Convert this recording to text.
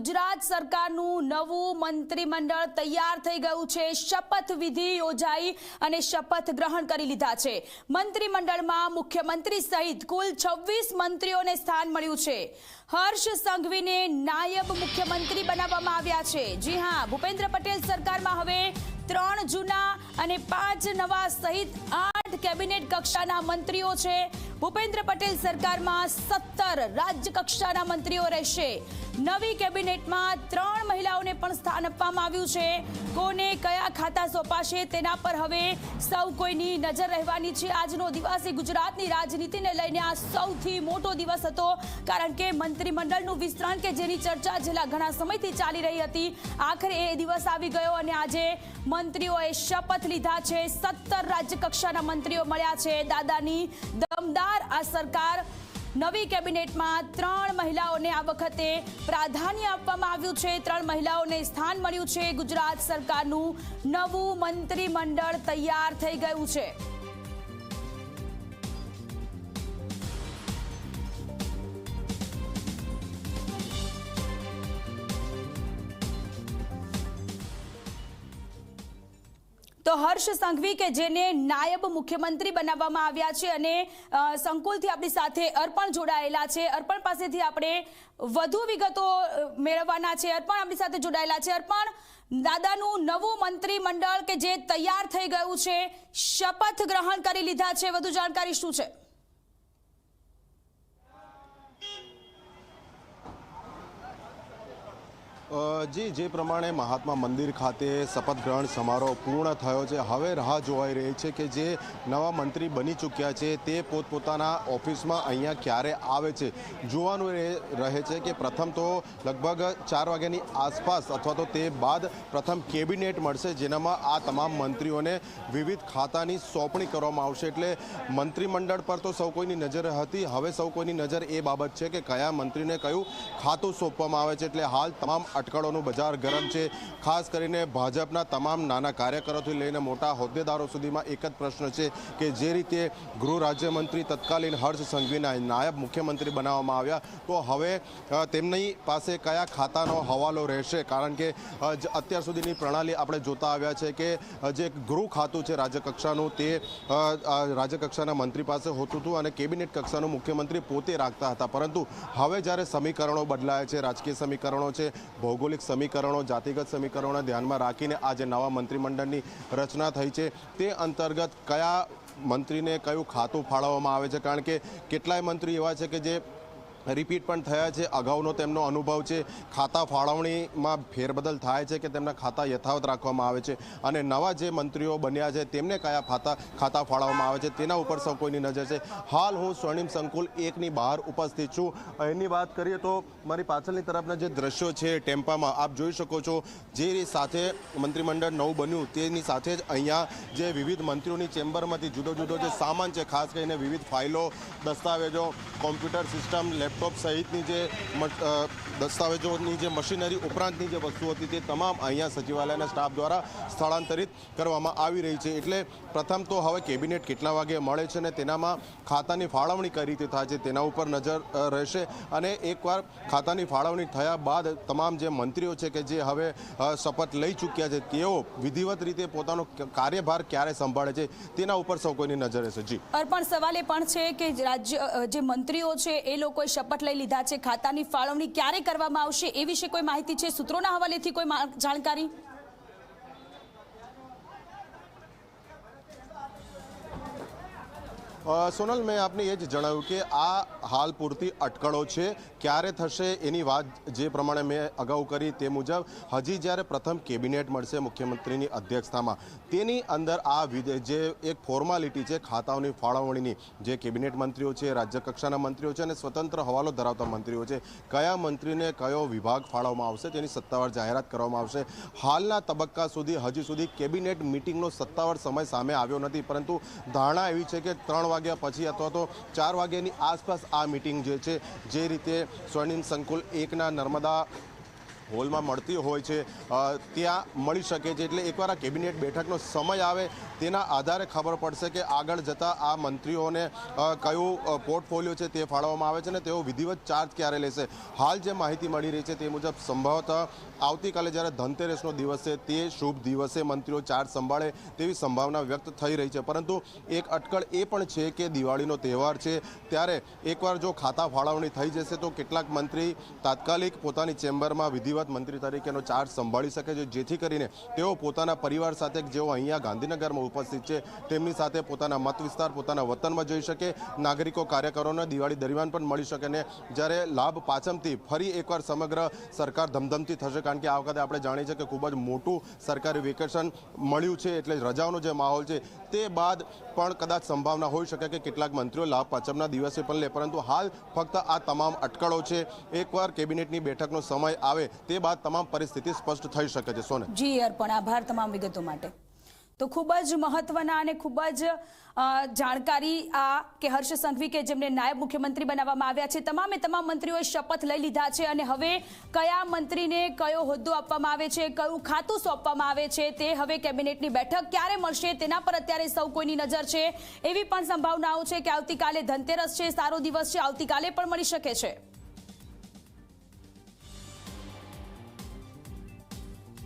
ગુજરાત સરકારનું નવું મંત્રીમંડળ તૈયાર થઈ ગયું છે। શપથવિધિ યોજાઈ અને શપથ ગ્રહણ કરી લીધા છે। મંત્રીમંડળમાં મુખ્યમંત્રી સહિત કુલ 26 મંત્રીઓને સ્થાન મળ્યું છે। હર્ષ સંઘવીને નાયબ મુખ્યમંત્રી બનાવવામાં આવ્યા છે। જી હા, ભૂપેન્દ્ર પટેલ સરકારમાં હવે 3 જૂના અને 5 નવા સહિત 8 કેબિનેટ કક્ષાના મંત્રીઓ છે। ભૂપેન્દ્ર પટેલ સરકારમાં 17 રાજ્ય કક્ષાના મંત્રીઓ રહેશે। નવી કેબિનેટમાં 3 મહિલાઓને પણ સ્થાન આપવામાં આવ્યું છે। કોને કયા ખાતા સોંપાશે તેના પર હવે સૌ કોઈની નજર રહેવાની છે। આજનો દિવસ એ ગુજરાતની રાજનીતિને લઈને આ સૌથી મોટો દિવસ હતો, કારણ કે મંત્રીમંડળનું વિસ્તરણ કે જેની ચર્ચા છેલ્લા ઘણા સમયથી ચાલી રહી હતી, આખરે એ દિવસ આવી ગયો અને આજે મંત્રીઓએ શપથ લીધા છે। 17 રાજ્ય કક્ષાના મંત્રીઓ મળ્યા છે। દાદાની દમદાર આ સરકાર, નવી કેબિનેટમાં 3 મહિલાઓને આ વખતે પ્રાધાન્ય આપવામાં આવ્યું છે। 3 મહિલાઓને સ્થાન મળ્યું છે। ગુજરાત સરકારનું નવું મંત્રીમંડળ તૈયાર થઈ ગયું છે। તો હર્ષ સંઘવી કે જેને નાયબ મુખ્યમંત્રી બનાવવામાં આવ્યા છે અને સંકુલથી આપણી સાથે અર્પણ જોડાયેલા છે। અર્પણ પાસેથી આપણે વધુ વિગતો મેળવવાના છે। અર્પણ આપણી સાથે જોડાયેલા છે। અર્પણ, દાદાનું નવું મંત્રીમંડળ કે જે તૈયાર થઈ ગયું છે, શપથ ગ્રહણ કરી લીધા છે, વધુ જાણકારી શું છે? જી, જે પ્રમાણે મહાત્મા મંદિર ખાતે શપથ ગ્રહણ સમારોહ પૂર્ણ થયો છે, હવે રાહ જોવાઈ રહી છે કે જે નવા મંત્રી બની ચૂક્યા છે તે પોતપોતાના ઓફિસમાં અહીંયા ક્યારે આવે છે। જોવાનું રહે છે કે પ્રથમ તો લગભગ 4 વાગ્યાની આસપાસ અથવા તો તે બાદ પ્રથમ કેબિનેટ મળશે, જેનામાં આ તમામ મંત્રીઓને વિવિધ ખાતાની સોંપણી કરવામાં આવશે। એટલે મંત્રીમંડળ પર તો સૌ કોઈની નજર હતી, હવે સૌ કોઈની નજર એ બાબત છે કે કયા મંત્રીને કયું ખાતું સોંપવામાં આવે છે। એટલે હાલ તમામ અટકળોનું બજાર ગરમ છે। ખાસ કરીને ભાજપના તમામ નાના કાર્યકરોથી લઈને મોટા હોદ્દેદારો સુધીમાં એક જ પ્રશ્ન છે કે જે રીતે ગૃહ રાજ્યમંત્રી તત્કાલીન હર્ષ સંઘવીના નાયબ મુખ્યમંત્રી બનાવવામાં આવ્યા, તો હવે તેમની પાસે કયા ખાતાનો હવાલો રહેશે? કારણ કે અત્યાર સુધીની પ્રણાલી આપણે જોતા આવ્યા છે કે જે ગૃહ ખાતું છે રાજ્યકક્ષાનું તે રાજ્યકક્ષાના મંત્રી પાસે હોતું હતું અને કેબિનેટ કક્ષાનું મુખ્યમંત્રી પોતે રાખતા હતા, પરંતુ હવે જ્યારે સમીકરણો બદલાય છે, રાજકીય સમીકરણો છે, ભૌગોલિક સમીકરણો, જાતિગત સમીકરણોને ધ્યાનમાં રાખીને આ જે નવા મંત્રીમંડળની રચના થઈ છે તે અંતર્ગત કયા મંત્રીને કયું ખાતું ફાળવવામાં આવે છે? કારણ કે કેટલાય મંત્રી એવા છે કે જે રિપીટ પણ થયા છે, અગાઉનો તેમનો અનુભવ છે, ખાતા ફાળવણીમાં ફેરબદલ થાય છે કે તેમના ખાતા યથાવત રાખવામાં આવે છે, અને નવા જે મંત્રીઓ બન્યા છે તેમને કયા ખાતા ફાળવવામાં આવે છે તેના ઉપર સૌ કોઈની નજર છે। હાલ હું સ્વર્ણિમ સંકુલ 1ની બહાર ઉપસ્થિત છું। એની વાત કરીએ તો મારી પાછળની તરફના જે દ્રશ્યો છે ટેમ્પામાં આપ જોઈ શકો છો, જે સાથે મંત્રીમંડળ નવું બન્યું તેની સાથે જ અહીંયા જે વિવિધ મંત્રીઓની ચેમ્બરમાંથી જુદો જુદો જે સામાન છે, ખાસ કરીને વિવિધ ફાઇલો, દસ્તાવેજો, કોમ્પ્યુટર સિસ્ટમ, લેપટોપ સહિતની જે દસ્તાવેજોની જે મશીનરી ઉપરાંતની જે વસ્તુઓ હતી તે તમામ અહીંયા સચિવાલયના સ્ટાફ દ્વારા સ્થળાંતરિત કરવામાં આવી રહી છે। એટલે પ્રથમ તો હવે કેબિનેટ કેટલા વાગે મળે છે અને તેનામાં ખાતાની ફાળવણી કઈ રીતે થાય છે તેના ઉપર નજર રહેશે, અને એકવાર ખાતાની ફાળવણી થયા બાદ તમામ જે મંત્રીઓ છે કે જે હવે શપથ લઈ ચૂક્યા છે તેઓ વિધિવત રીતે પોતાનો કાર્યભાર ક્યારે સંભાળે છે તેના ઉપર સૌ કોઈની નજર રહેશે। જી, પણ સવાલ એ પણ છે કે રાજ્ય જે મંત્રીઓ છે એ લોકોએ શપથ લઈ લીધા છે, ખાતાની ફાળવણી ક્યારે કરવામાં આવશે એ વિશે કોઈ માહિતી છે? સૂત્રોના હવાલેથી કોઈ જાણકારી? સોનલ, મેં આપને એ જ જણાવ્યું કે આ હાલ પૂરતી અટકળો છે, ક્યારે થશે એની વાત જે પ્રમાણે મેં અગાઉ કરી તે મુજબ હજી જ્યારે પ્રથમ કેબિનેટ મળશે મુખ્યમંત્રીની અધ્યક્ષતામાં, તેની અંદર આ જે એક ફોર્માલિટી છે ખાતાઓની ફાળવણીની, જે કેબિનેટ મંત્રીઓ છે, રાજ્યકક્ષાના મંત્રીઓ છે અને સ્વતંત્ર હવાલો ધરાવતા મંત્રીઓ છે, કયા મંત્રીને કયો વિભાગ ફાળવવામાં આવશે તેની સત્તાવાર જાહેરાત કરવામાં આવશે। હાલના તબક્કા સુધી હજી સુધી કેબિનેટ મિટિંગનો સત્તાવાર સમય સામે આવ્યો નથી, પરંતુ ધારણા એવી છે કે 3 વાગ્યા પછી અથવા તો 4 વાગ્યાની આસપાસ આ મિટિંગ જે છે, જે રીતે સ્વર્ણિમ સંકુલ 1ના નર્મદા હોલમાં મળતી હોય છે ત્યાં મળી શકે છે. એટલે એકવાર આ કેબિનેટ બેઠકનો સમય આવે તેના આધારે ખબર પડશે કે આગળ જતાં આ મંત્રીઓને કયું પોર્ટફોલિયો છે તે ફાળવવામાં આવે છે અને તેઓ વિધિવત ચાર્જ ક્યારે લેશે. હાલ જે માહિતી મળી રહી છે તે મુજબ સંભવતઃ આવતીકાલે જ્યારે ધનતેરસનો દિવસ છે તે શુભ દિવસે મંત્રીઓ ચાર્જ સંભાળે તેવી સંભાવના વ્યક્ત થઈ રહી છે. પરંતુ એક અટકળ એ પણ છે કે દિવાળીનો તહેવાર છે ત્યારે એકવાર જો ખાતા ફાળવણી થઈ જશે તો કેટલાક મંત્રી તાત્કાલિક પોતાની ચેમ્બરમાં વિધિવત મંત્રી તરીકેનો ચાર્જ સંભાળી શકે છે, જેથી કરીને તેઓ પોતાના પરિવાર સાથે જેઓ અહીંયા ગાંધીનગરમાં ઉપસ્થિત છે તેમની સાથે પોતાના મત વિસ્તાર પોતાના વતનમાં જઈ શકે. નાગરિકો કાર્યકરોને દિવાળી દરમિયાન પણ મળી શકે ને જ્યારે લાભ પાંચમથી ફરી એકવાર સમગ્ર સરકાર ધમધમતી થશે. કારણ કે આ વખતે આપણે જાણીએ છીએ કે ખૂબ જ મોટું સરકારી વેકેશન મળ્યું છે એટલે રજાઓનો જે માહોલ છે તે બાદ પણ કદાચ સંભાવના હોઈ શકે કે કેટલાક મંત્રીઓ લાભ પાંચમના દિવસે પણ લે. પરંતુ હાલ ફક્ત આ તમામ અટકળો છે. એકવાર કેબિનેટની બેઠકનો સમય આવે તે બાદ તમામ પરિસ્થિતિ સ્પષ્ટ થઈ શકે છે. સોનલ. જી અર્પણ, આભાર તમામ વિગતો માટે. તો ખૂબ જ મહત્વના અને ખૂબ જ જાણકારી આ કે હર્ષ સંઘવી કે જેમને નાયબ મુખ્યમંત્રી બનાવવામાં આવ્યા છે તમામે તમામ મંત્રીઓએ શપથ લઈ લીધા છે અને હવે કયા મંત્રીને કયો હોદ્દો આપવામાં આવે છે, કયું ખાતું સોંપવામાં આવે છે તે હવે કેબિનેટની બેઠક ક્યારે મળશે તેના પર અત્યારે સૌ કોઈની નજર છે. એવી પણ સંભાવનાઓ છે કે આવતીકાલે ધનતેરસ છે, સારો દિવસ છે, આવતીકાલે પણ મળી શકે છે.